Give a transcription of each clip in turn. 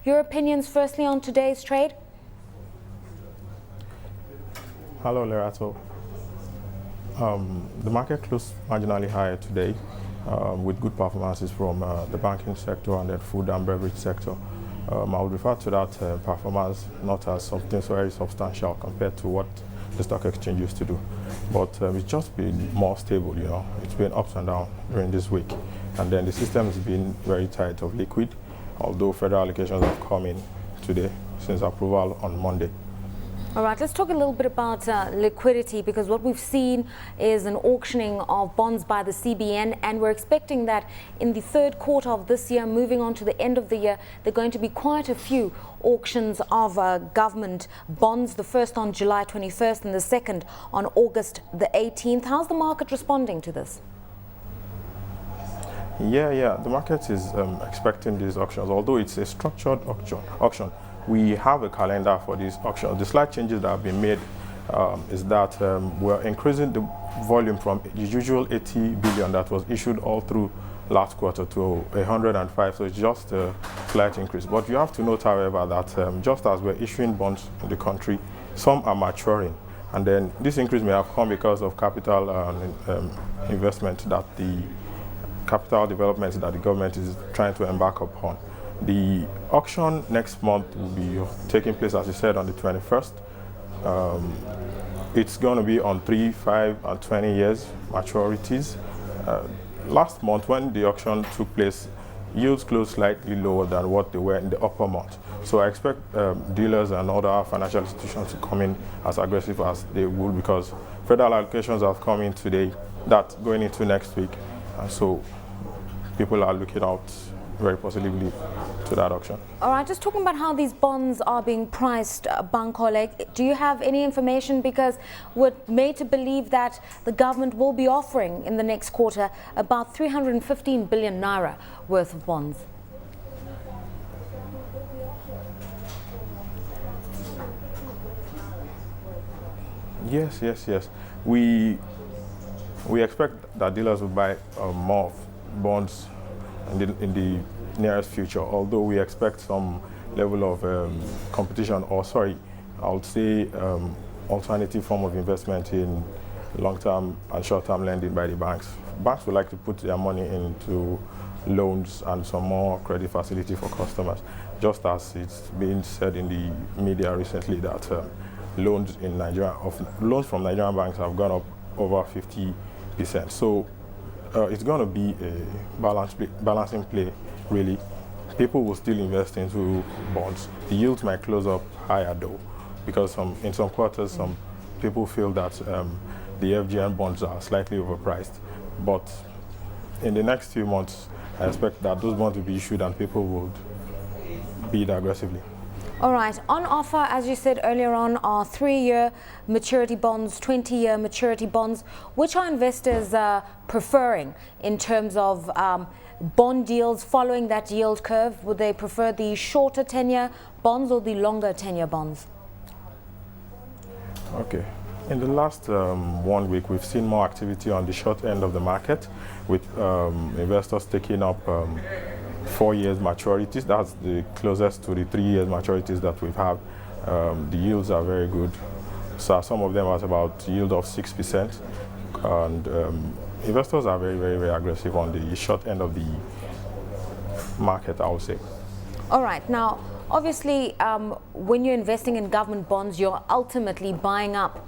your opinions firstly on today's trade? Hello, Lerato. The market closed marginally higher today with good performances from the banking sector and the food and beverage sector. I would refer to that performance not as something so very substantial compared to what the stock exchange used to do, but it's just been more stable. It's been ups and downs during this week, and then the system has been very tight of liquid, although federal allocations have come in today since approval on Monday. All right, let's talk a little bit about liquidity, because what we've seen is an auctioning of bonds by the CBN, and we're expecting that in the third quarter of this year, moving on to the end of the year, there are going to be quite a few auctions of government bonds, the first on July 21st and the second on August the 18th. How's the market responding to this? Yeah, the market is expecting these auctions, although it's a structured auction. We have a calendar for these auctions. The slight changes that have been made is that we're increasing the volume from the usual 80 billion that was issued all through last quarter to 105, so it's just a slight increase. But you have to note, however, that just as we're issuing bonds in the country, some are maturing, and then this increase may have come because of capital investment that the capital development that the government is trying to embark upon. The auction next month will be taking place, as you said, on the 21st. It's going to be on 3, 5, and 20 years maturities. Last month, when the auction took place, yields closed slightly lower than what they were in the upper month. So I expect dealers and other financial institutions to come in as aggressive as they will, because federal allocations have come in today, that going into next week. And so people are looking out very positively to that auction. All right, just talking about how these bonds are being priced, Bankole, do you have any information? Because we're made to believe that the government will be offering in the next quarter about 315 billion naira worth of bonds. Yes. We expect that dealers will buy more bonds in the nearest future, although we expect some level of competition, or I would say alternative form of investment in long-term and short-term lending by the banks. Banks would like to put their money into loans and some more credit facility for customers, just as it's been said in the media recently that loans from Nigerian banks have gone up over 50%. So it's going to be a balancing play, really. People will still invest into bonds. The yields might close up higher, though, because in some quarters, some people feel that the FGN bonds are slightly overpriced. But in the next few months, I expect that those bonds will be issued and people would bid aggressively. All right, on offer, as you said earlier on, are 3-year maturity bonds, 20-year maturity bonds. Which are investors preferring in terms of bond deals following that yield curve? Would they prefer the shorter tenure bonds or the longer tenure bonds? Okay. In the last 1 week, we've seen more activity on the short end of the market, with investors taking up 4 years maturities. That's the closest to the 3 years maturities that we've had. The yields are very good. So some of them are about yield of 6%, and investors are very aggressive on the short end of the market, I would say. All right. Now, obviously, when you're investing in government bonds, you're ultimately buying up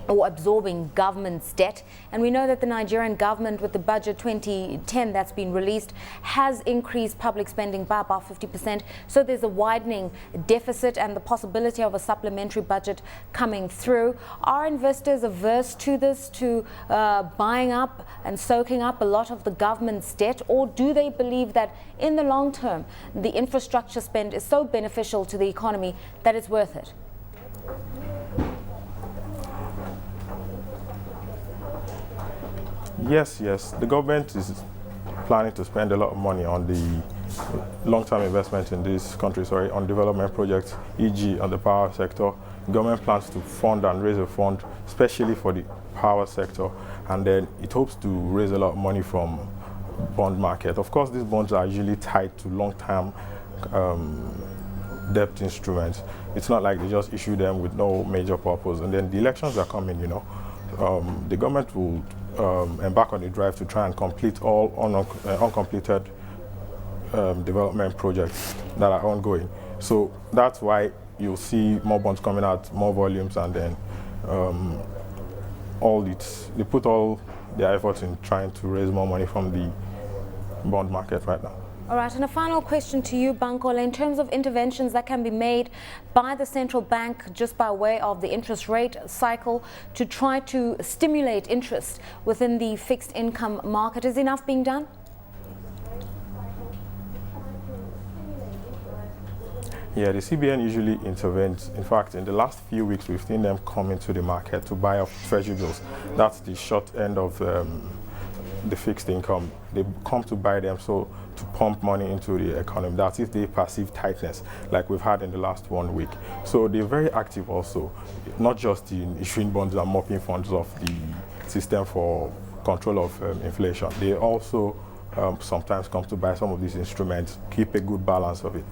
or absorbing government's debt. And we know that the Nigerian government, with the budget 2010 that's been released, has increased public spending by about 50%. So there's a widening deficit and the possibility of a supplementary budget coming through. Are investors averse to this, to buying up and soaking up a lot of the government's debt? Or do they believe that in the long term, the infrastructure spend is so beneficial to the economy that it's worth it? Yes. The government is planning to spend a lot of money on the long-term investment in this country, on development projects, e.g. on the power sector. The government plans to fund and raise a fund, especially for the power sector, and then it hopes to raise a lot of money from bond market. Of course, these bonds are usually tied to long-term debt instruments. It's not like they just issue them with no major purpose. And then the elections are coming, the government will embark on a drive to try and complete all uncompleted development projects that are ongoing. So that's why you'll see more bonds coming out, more volumes, and then they put all their efforts in trying to raise more money from the bond market right now. All right, and a final question to you, Bankole. In terms of interventions that can be made by the central bank just by way of the interest rate cycle to try to stimulate interest within the fixed income market, is enough being done? Yeah, the CBN usually intervenes. In fact, in the last few weeks, we've seen them come into the market to buy up treasury bills. That's the short end of the fixed income. They come to buy them to pump money into the economy. That's if they perceive tightness, like we've had in the last 1 week. So they're very active also, not just in issuing bonds and mopping funds of the system for control of inflation. They also sometimes come to buy some of these instruments, keep a good balance of it.